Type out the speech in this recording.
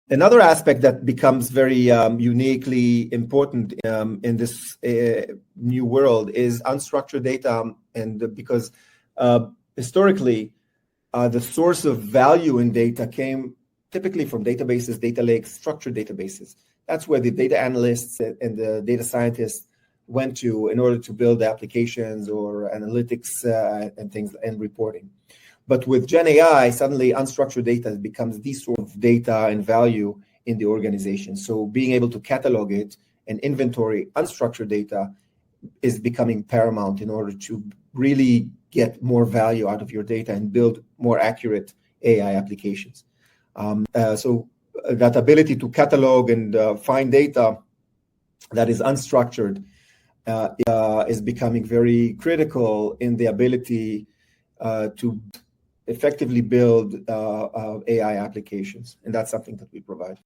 Another aspect that becomes very uniquely important in this new world is unstructured data, and because historically, the source of value in data came typically from databases, data lakes, structured databases. That's where the data analysts and the data scientists went to in order to build applications or analytics and things and reporting. But with GenAI, suddenly unstructured data becomes the source of data and value in the organization. So being able to catalog it and inventory unstructured data is becoming paramount in order to really get more value out of your data and build more accurate AI applications. So that ability to catalog and find data that is unstructured is becoming very critical in the ability to effectively build AI applications. And that's something that we provide.